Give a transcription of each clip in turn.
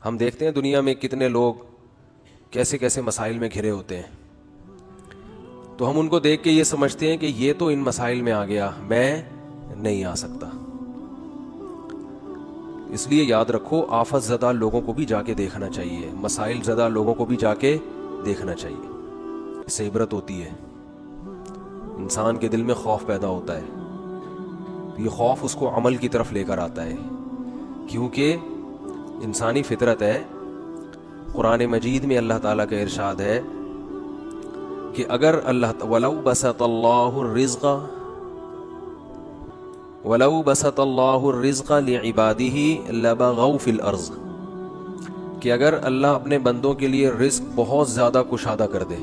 ہم دیکھتے ہیں دنیا میں کتنے لوگ کیسے کیسے مسائل میں گھرے ہوتے ہیں، تو ہم ان کو دیکھ کے یہ سمجھتے ہیں کہ یہ تو ان مسائل میں آ گیا، میں نہیں آ سکتا۔ اس لیے یاد رکھو، آفت زدہ لوگوں کو بھی جا کے دیکھنا چاہیے، مسائل زدہ لوگوں کو بھی جا کے دیکھنا چاہیے، اس سے عبرت ہوتی ہے، انسان کے دل میں خوف پیدا ہوتا ہے، یہ خوف اس کو عمل کی طرف لے کر آتا ہے، کیونکہ انسانی فطرت ہے۔ قرآن مجید میں اللہ تعالیٰ کا ارشاد ہے کہ اگر وَلَوْ بَسَطَ اللَّهُ الرِّزْقَ لِعِبَادِهِ لَبَغَوْا فِي الْأَرْضِ، کہ اگر اللہ اپنے بندوں کے لیے رزق بہت زیادہ کشادہ کر دے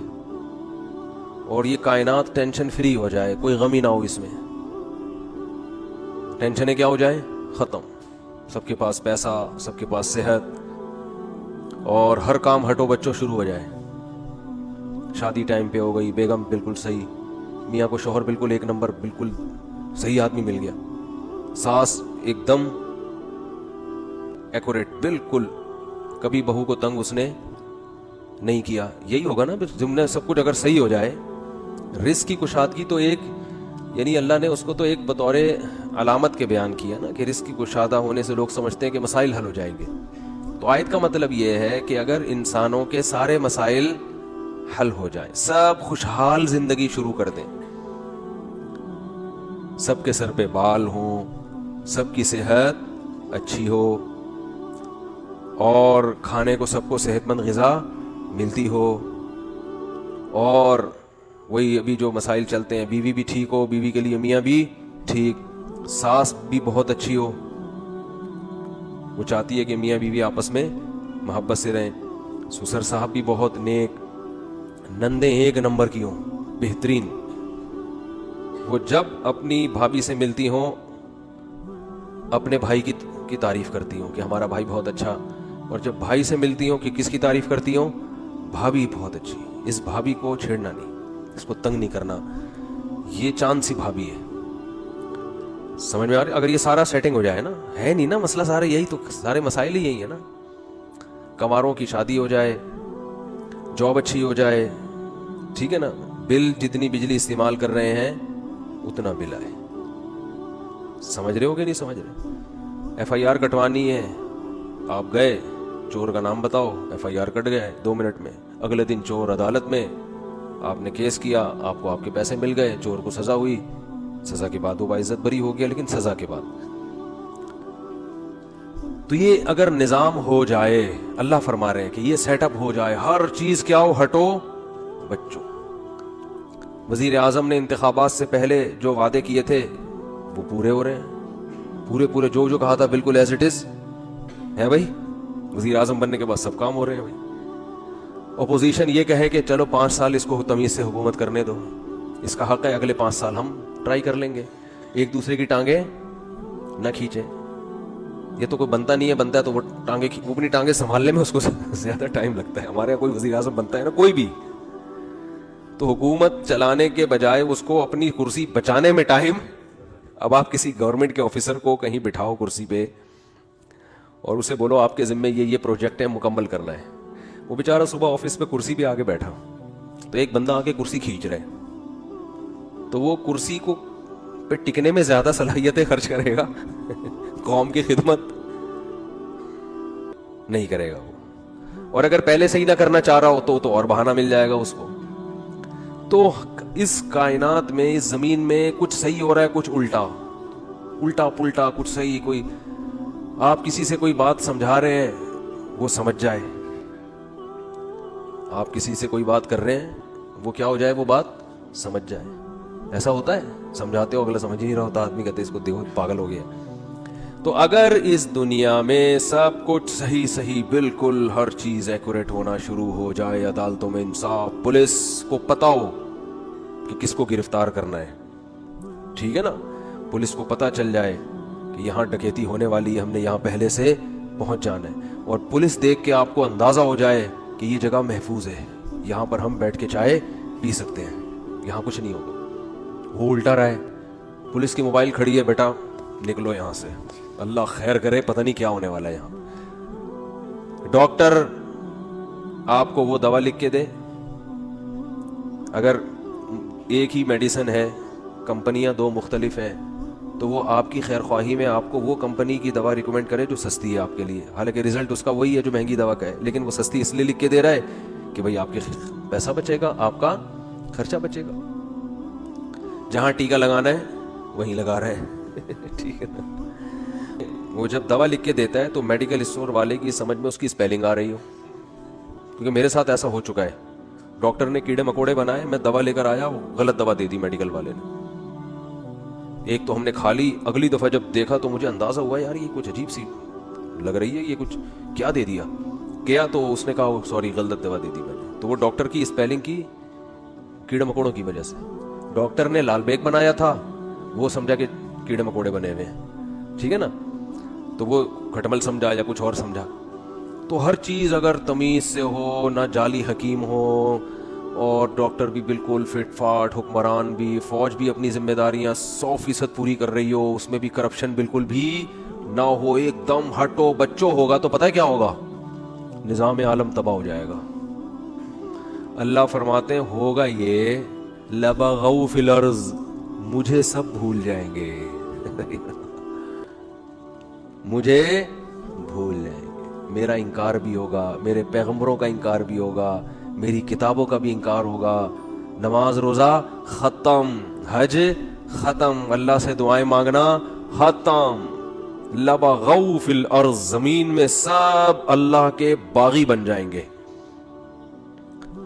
اور یہ کائنات ٹینشن فری ہو جائے، کوئی غم ہی نہ ہو، اس میں ٹینشنیں کیا ہو جائیں، ختم، سب کے پاس پیسہ، سب کے پاس صحت، اور ہر کام ہٹو بچوں شروع ہو جائے، شادی ٹائم پہ ہو گئی، بیگم بالکل صحیح، میاں کو شوہر بالکل ایک نمبر، بالکل صحیح آدمی مل گیا، ساس ایک دم ایکوریٹ، بالکل کبھی بہو کو تنگ اس نے نہیں کیا، یہی ہوگا نا جم نے سب کچھ اگر صحیح ہو جائے۔ رزق کی کشادگی تو ایک، یعنی اللہ نے اس کو تو ایک بطور علامت کے بیان کیا نا کہ رزق کی کشادہ ہونے سے لوگ سمجھتے ہیں کہ مسائل حل ہو جائیں گے، تو آیت کا مطلب یہ ہے کہ اگر انسانوں کے سارے مسائل حل ہو جائیں، سب خوشحال زندگی شروع کر دیں، سب کے سر پہ بال ہوں، سب کی صحت اچھی ہو، اور کھانے کو سب کو صحت مند غذا ملتی ہو، اور وہی ابھی جو مسائل چلتے ہیں، بیوی بھی ٹھیک ہو، بیوی کے لیے میاں بھی ٹھیک، ساس بھی بہت اچھی ہو، وہ چاہتی ہے کہ میاں بیوی آپس میں محبت سے رہیں، سسر صاحب بھی بہت نیک، نندیں ایک نمبر کی ہوں، بہترین، وہ جب اپنی بھابھی سے ملتی ہوں اپنے بھائی کی تعریف کرتی ہوں کہ ہمارا بھائی بہت اچھا، اور جب بھائی سے ملتی ہوں کہ کس کی تعریف کرتی ہوں، بھابھی بہت اچھی، اس بھابھی کو چھیڑنا نہیں، اس کو تنگ نہیں کرنا، یہ چاند سی بھابھی ہے۔ سمجھ میں آ رہی؟ اگر یہ سارا سیٹنگ ہو جائے نا، ہے نہیں نا مسئلہ سارے یہی، تو سارے مسائل ہی یہی ہے نا، کنواروں کی شادی ہو جائے، جاب اچھی ہو جائے، ٹھیک ہے نا، بل جتنی بجلی استعمال کر رہے ہیں اتنا بل آئے، سمجھ رہے ہو کہ نہیں سمجھ رہے؟ ایف آئی آر کٹوانی ہے، آپ گئے، چور کا نام بتاؤ، ایف آئی آر کٹ گئے 2 منٹ میں، اگلے دن چور عدالت میں، آپ نے کیس کیا، آپ کو آپ کے پیسے مل گئے، چور کو سزا ہوئی، سزا کے بعد وہ باعزت بری ہو گیا، لیکن سزا کے بعد۔ تو یہ اگر نظام ہو جائے، اللہ فرما رہے ہیں کہ یہ سیٹ اپ ہو جائے، ہر چیز کیا ہو، ہٹو بچوں۔ وزیر اعظم نے انتخابات سے پہلے جو وعدے کیے تھے وہ پورے ہو رہے ہیں، پورے جو کہا تھا بالکل ایز اٹ از ہے بھائی، وزیر اعظم بننے کے بعد سب کام ہو رہے ہیں بھائی۔ اپوزیشن یہ کہے کہ چلو 5 سال اس کو تمیز سے حکومت کرنے دو، اس کا حق ہے، اگلے 5 سال ہم ٹرائی کر لیں گے، ایک دوسرے کی ٹانگیں نہ کھینچیں، یہ تو کوئی بنتا نہیں ہے، بنتا ہے تو وہ اپنی ٹانگیں سنبھالنے میں اس کو زیادہ ٹائم لگتا ہے، ہمارے یہاں کوئی وزیر اعظم بنتا ہے نا، کوئی بھی، تو حکومت چلانے کے بجائے اس کو اپنی کرسی بچانے میں ٹائم۔ اب آپ کسی گورنمنٹ کے آفیسر کو کہیں بٹھاؤ کرسی پہ اور اسے بولو آپ کے ذمہ یہ پروجیکٹ ہے، مکمل کرنا ہے، وہ بیچارہ صبح آفس پہ کرسی پہ آگے بیٹھا، تو ایک بندہ آگے کرسی کھینچ رہا ہے، تو وہ کرسی کو پہ ٹکنے میں زیادہ صلاحیتیں خرچ کرے گا، قوم کی خدمت نہیں کرے گا وہ، اور اگر پہلے سے ہی نہ کرنا چاہ رہا ہو تو اور بہانہ مل جائے گا اس کو۔ تو اس کائنات میں، اس زمین میں کچھ صحیح ہو رہا ہے، کچھ الٹا پلٹا، کچھ صحیح، کوئی آپ کسی سے کوئی بات سمجھا رہے ہیں وہ سمجھ جائے، آپ کسی سے کوئی بات کر رہے ہیں وہ کیا ہو جائے، وہ بات سمجھ جائے، ایسا ہوتا ہے، سمجھاتے ہو اگلا سمجھ ہی نہیں رہا ہوتا، آدمی کہتے اس کو دیکھو پاگل ہو گیا۔ تو اگر اس دنیا میں سب کچھ صحیح بالکل ہر چیز ایکوریٹ ہونا شروع ہو جائے، عدالتوں میں انصاف، پولیس کو پتا ہو کہ کس کو گرفتار کرنا ہے، ٹھیک ہے نا، پولیس کو پتا چل جائے کہ یہاں ڈکیتی ہونے والی ہے، ہم نے یہاں پہلے سے پہنچ جانا ہے، اور پولیس دیکھ کے آپ کو اندازہ ہو جائے کہ یہ جگہ محفوظ ہے، یہاں پر ہم بیٹھ کے چائے پی سکتے ہیں، یہاں کچھ نہیں ہوگا، وہ الٹا رہا ہے، پولیس کی موبائل کھڑی ہے، بیٹا نکلو یہاں سے، اللہ خیر کرے، پتہ نہیں کیا ہونے والا ہے یہاں، ڈاکٹر آپ کو وہ دوا لکھ کے دے, اگر ایک ہی میڈیسن ہے, کمپنیاں 2 مختلف ہیں, تو وہ آپ کی خیر خواہی میں آپ کو وہ کمپنی کی دوا ریکمینڈ کرے جو سستی ہے آپ کے لیے, حالانکہ رزلٹ اس کا وہی ہے جو مہنگی دوا کا ہے, لیکن وہ سستی اس لیے لکھ کے دے رہا ہے کہ بھائی آپ کے پیسہ بچے گا, آپ کا خرچہ بچے گا. جہاں ٹیکا لگانا ہے وہیں لگا رہا ہے. ٹھیک ہے نا. وہ جب دوا لکھ کے دیتا ہے تو میڈیکل اسٹور والے کی سمجھ میں اس کی اسپیلنگ آ رہی ہو, کیونکہ میرے ساتھ ایسا ہو چکا ہے. ڈاکٹر نے کیڑے مکوڑے بنائے, میں دوا لے کر آیا, وہ غلط دوا دے دی میڈیکل والے نے. ایک تو ہم نے کھا لی, اگلی دفعہ جب دیکھا تو مجھے اندازہ ہوا یار یہ کچھ عجیب سی لگ رہی ہے, یہ کچھ کیا دے دیا. کیا تو اس نے کہا سوری غلط دوا دے دی میں نے. تو وہ ڈاکٹر کی اسپیلنگ کی کیڑے مکوڑوں کی وجہ سے. ڈاکٹر نے لال بیگ بنایا تھا, وہ سمجھا کہ کیڑے مکوڑے بنے ہوئے ہیں, ٹھیک ہے نا, تو وہ کھٹمل سمجھا یا کچھ اور سمجھا. تو ہر چیز اگر تمیز سے ہو, نہ جعلی حکیم ہو, اور ڈاکٹر بھی بالکل فٹ فاٹ, حکمران بھی, فوج بھی اپنی ذمہ داریاں 100% پوری کر رہی ہو, اس میں بھی کرپشن بالکل بھی نہ ہو, ایک دم ہٹو بچو ہوگا, تو پتہ ہے کیا ہوگا, نظام عالم تباہ ہو جائے گا. اللہ فرماتے ہیں ہوگا یہ, لبغوا فی الارض, مجھے سب بھول جائیں گے. مجھے بھول جائیں گے, میرا انکار بھی ہوگا, میرے پیغمبروں کا انکار بھی ہوگا, میری کتابوں کا بھی انکار ہوگا. نماز روزہ ختم, حج ختم, اللہ سے دعائیں مانگنا ختم. لبغوا فی الارض, زمین میں سب اللہ کے باغی بن جائیں گے.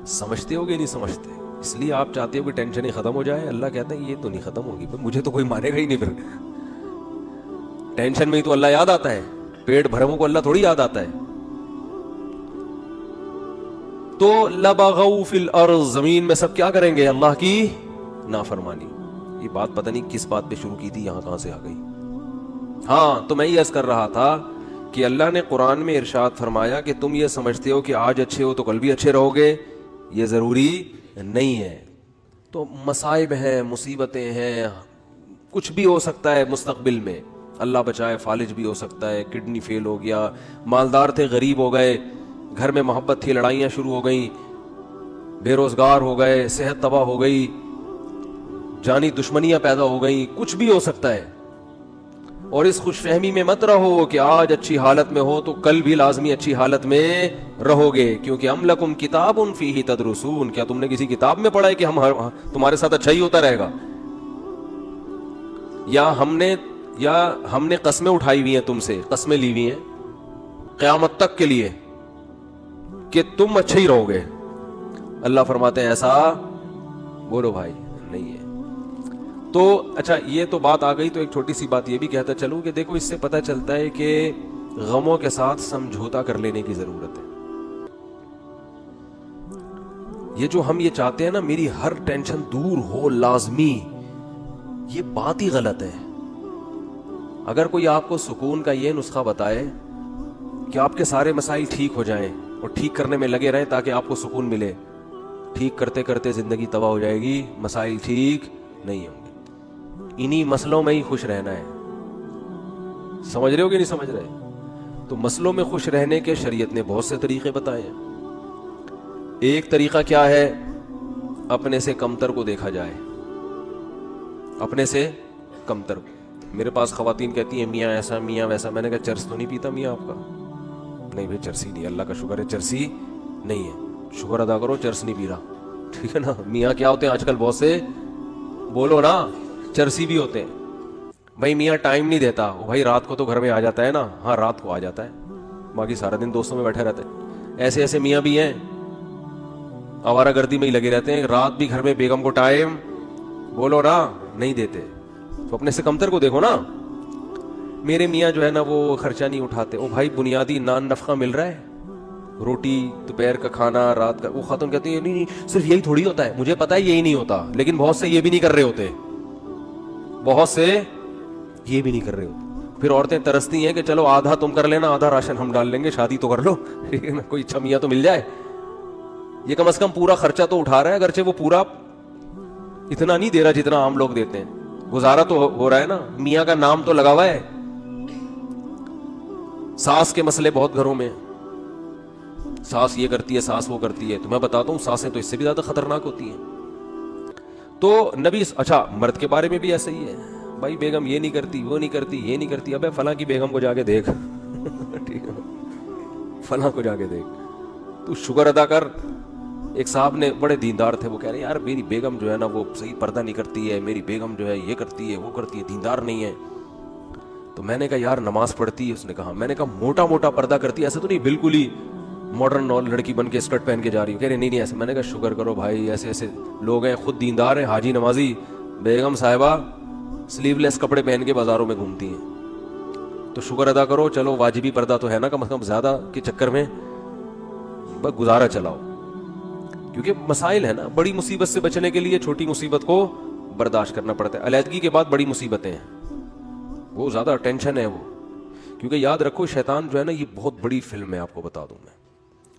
سمجھتے ہو گے نہیں سمجھتے؟ اس لیے آپ چاہتے ہو کہ ٹینشن ہی ختم ہو جائے. اللہ کہتا ہے یہ تو نہیں ختم ہوگی, مجھے تو کوئی مانے گا ہی نہیں. پھر ٹینشن میں ہی تو اللہ یاد آتا ہے, پیٹ بھرموں کو اللہ تھوڑی یاد آتا ہے. تو لبغوا فی الارض, زمین میں سب کیا کریں گے, اللہ کی نافرمانی. یہ بات پتہ نہیں کس بات پہ شروع کی تھی, یہاں کہاں سے آ گئی. ہاں, تو میں یہ عرض کر رہا تھا کہ اللہ نے قرآن میں ارشاد فرمایا کہ تم یہ سمجھتے ہو کہ آج اچھے ہو تو کل بھی اچھے رہو گے, یہ ضروری نہیں ہے. تو مصائب ہیں, مصیبتیں ہیں, کچھ بھی ہو سکتا ہے مستقبل میں, اللہ بچائے, فالج بھی ہو سکتا ہے, کڈنی فیل ہو گیا, مالدار تھے غریب ہو گئے, گھر میں محبت تھی لڑائیاں شروع ہو گئیں, بے روزگار ہو گئے, صحت تباہ ہو گئی, جانی دشمنیاں پیدا ہو گئیں, کچھ بھی ہو سکتا ہے. اور اس خوش فہمی میں مت رہو کہ آج اچھی حالت میں ہو تو کل بھی لازمی اچھی حالت میں رہو گے, کیونکہ ام لکم کتاب فیہ تدرسون, کیا تم نے کسی کتاب میں پڑھا ہے کہ ہم تمہارے ساتھ اچھا ہی ہوتا رہے گا, یا ہم نے قسمیں اٹھائی ہوئی ہیں تم سے, قسمیں لی ہوئی ہیں قیامت تک کے لیے کہ تم اچھے ہی رہو گے. اللہ فرماتے ہیں ایسا بولو بھائی نہیں ہے. تو اچھا یہ تو بات آ گئی, تو ایک چھوٹی سی بات یہ بھی کہتا چلوں کہ دیکھو اس سے پتہ چلتا ہے کہ غموں کے ساتھ سمجھوتا کر لینے کی ضرورت ہے. یہ جو ہم یہ چاہتے ہیں نا میری ہر ٹینشن دور ہو لازمی, یہ بات ہی غلط ہے. اگر کوئی آپ کو سکون کا یہ نسخہ بتائے کہ آپ کے سارے مسائل ٹھیک ہو جائیں اور ٹھیک کرنے میں لگے رہیں تاکہ آپ کو سکون ملے, ٹھیک کرتے کرتے زندگی تباہ ہو جائے گی, مسائل ٹھیک نہیں ہوں گے. انہی مسئلوں میں ہی خوش رہنا ہے. سمجھ رہے ہو کہ نہیں سمجھ رہے؟ تو مسئلوں میں خوش رہنے کے شریعت نے بہت سے طریقے بتائے ہیں. ایک طریقہ کیا ہے, اپنے سے کمتر کو دیکھا جائے, اپنے سے کمتر. میرے پاس خواتین کہتی ہیں میاں ایسا میاں ویسا. میں نے کہا چرس تو نہیں پیتا میاں آپ کا؟ نہیں بھائی چرسی نہیں, اللہ کا شکر ہے چرسی نہیں ہے, شکر ادا کرو چرس نہیں پی رہا, ٹھیک ہے نا. میاں کیا ہوتے ہیں آج کل بہت سے, بولو نا, چرسی بھی ہوتے ہیں. بھائی میاں ٹائم نہیں دیتا, بھائی رات کو تو گھر میں آ جاتا ہے نا, ہاں رات کو آ جاتا ہے, باقی سارا دن دوستوں میں بیٹھے رہتے ہیں. ایسے ایسے میاں بھی ہیں آوارہ گردی میں ہی لگے رہتے ہیں, رات بھی گھر میں بیگم کو ٹائم بولو نا نہیں دیتے. تو اپنے سے کمتر کو دیکھو نا. میرے میاں جو ہے نا وہ خرچہ نہیں اٹھاتے. او بھائی بنیادی نان نفقہ مل رہا ہے, روٹی, دوپہر کا کھانا, رات کا. وہ خاتون کہتی ہے نہیں صرف یہی تھوڑی ہوتا ہے, مجھے پتا ہے یہی نہیں ہوتا, لیکن بہت سے یہ بھی نہیں کر رہے ہوتے, بہت سے یہ بھی نہیں کر رہے ہوتے. پھر عورتیں ترستی ہیں کہ چلو آدھا تم کر لینا, آدھا راشن ہم ڈال لیں گے, شادی تو کر لو, کوئی اچھا میاں تو مل جائے. یہ کم از کم پورا خرچہ تو اٹھا رہا ہے, اگرچہ وہ پورا اتنا نہیں دے رہا جتنا عام لوگ دیتے ہیں, گزارا تو ہو رہا ہے نا. میاں کا نام تو لگا ہوا ہے. ساس کے مسئلے بہت گھروں میں, ساس یہ کرتی ہے، ساس وہ کرتی ہے. تو میں بتاتا ہوں ساسیں تو اس سے بھی زیادہ خطرناک ہوتی ہیں. تو نبی اچھا مرد کے بارے میں بھی ایسا ہی ہے، بھائی بیگم یہ نہیں کرتی، وہ نہیں کرتی، یہ نہیں کرتی. ابے فلاں کی بیگم کو جا کے دیکھ ٹھیک ہے، فلاں کو جا کے دیکھ، تو شکر ادا کر. ایک صاحب نے بڑے دیندار تھے، وہ کہہ رہے یار میری بیگم جو ہے نا وہ صحیح پردہ نہیں کرتی ہے، میری بیگم جو ہے یہ کرتی ہے وہ کرتی ہے، دیندار نہیں ہے. تو میں نے کہا یار نماز پڑھتی ہے؟ اس نے کہا. میں نے کہا موٹا موٹا پردہ کرتی ہے، ایسے تو نہیں بالکل ہی ماڈرن لڑکی بن کے اسکرٹ پہن کے جا رہی ہوں؟ کہہ رہے نہیں ایسے. میں نے کہا شکر کرو بھائی، ایسے ایسے لوگ ہیں خود دیندار ہیں، حاجی نمازی، بیگم صاحبہ سلیو لیس کپڑے پہن کے بازاروں میں گھومتی ہیں. تو شکر ادا کرو، چلو واجبی پردہ تو ہے نا، کم از کم زیادہ کے چکر میں بس گزارا چلاؤ. کیونکہ مسائل ہے نا، بڑی مصیبت سے بچنے کے لیے چھوٹی مصیبت کو برداشت کرنا پڑتا ہے. علیحدگی کے بعد بڑی مصیبتیں ہیں، وہ زیادہ ٹینشن ہے وہ. کیونکہ یاد رکھو شیطان جو ہے نا یہ بہت بڑی فلم ہے، آپ کو بتا دوں میں.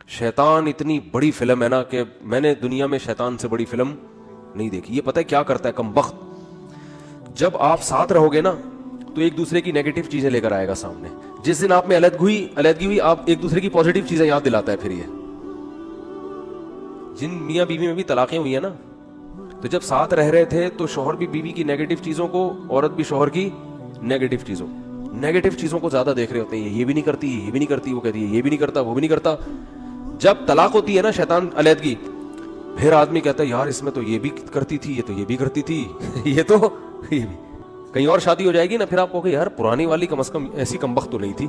شیطان اتنی بڑی فلم ہے نا کہ میں نے دنیا میں شیطان سے بڑی فلم نہیں دیکھی. یہ پتہ ہے کیا کرتا ہے کمبخت؟ جب آپ ساتھ رہو گے نا تو ایک دوسرے کی نیگیٹو چیزیں لے کر آئے گا سامنے. جس دن آپ میں علیحدگی ہوئی آپ ایک دوسرے کی پازیٹیو چیزیں یاد دلاتا ہے. پھر یہ جن میاں بیوی میں بھی طلاقیں ہوئی ہیں نا، تو جب ساتھ رہ رہے تھے تو شوہر بھی بیوی کی نیگیٹو چیزوں کو، عورت بھی شوہر کی نیگیٹو چیزوں کو زیادہ دیکھ رہے ہوتے ہیں. یہ بھی نہیں کرتی، یہ بھی نہیں کرتی، وہ کہتی ہے یہ بھی نہیں کرتا، وہ بھی نہیں کرتا. جب طلاق ہوتی ہے نا شیطان علیحدگی، پھر آدمی کہتا ہے یار اس میں تو یہ بھی کرتی تھی، یہ تو یہ بھی کرتی تھی یہ تو یہ بھی. کہیں اور شادی ہو جائے گی نا، پھر آپ کہو گے یار پرانی والی کم از کم ایسی کمبخت تو نہیں تھی،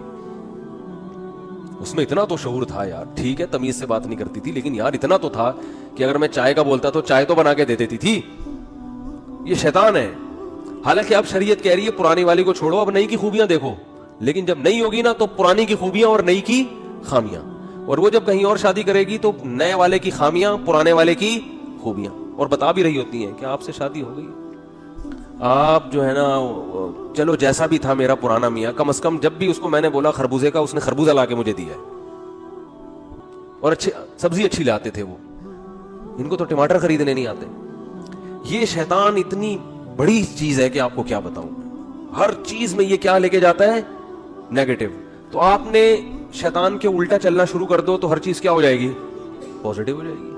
اس میں اتنا تو شعور تھا یار. ٹھیک ہے تمیز سے بات نہیں کرتی تھی لیکن یار اتنا تو تھا کہ اگر میں چائے کا بولتا تو چائے تو بنا کے دے دیتی تھی. یہ شیطان ہے. حالانکہ اب شریعت کہہ رہی ہے پرانی والی کو چھوڑو، اب نئی کی خوبیاں دیکھو. لیکن جب نئی ہوگی نا تو پرانی کی خوبیاں اور نئی کی خامیاں، اور وہ جب کہیں اور شادی کرے گی تو نئے والے کی خامیاں پرانے والے کی خوبیاں. اور بتا بھی رہی ہوتی ہیں کہ آپ سے شادی ہو گئی، آپ جو ہے نا چلو جیسا بھی تھا میرا پرانا میاں، کم از کم جب بھی اس کو میں نے بولا خربوزے کا، اس نے خربوزہ لا کے مجھے دیا ہے. اور اچھی سبزی اچھی لاتے تھے وہ، ان کو تو ٹماٹر خریدنے نہیں آتے. یہ شیطان اتنی بڑی چیز ہے کہ آپ کو کیا بتاؤں. ہر چیز میں یہ کیا لے کے جاتا ہے؟ نیگیٹو. تو آپ نے شیطان کے الٹا چلنا شروع کر دو تو ہر چیز کیا ہو جائے گی؟ پازیٹیو ہو جائے گی.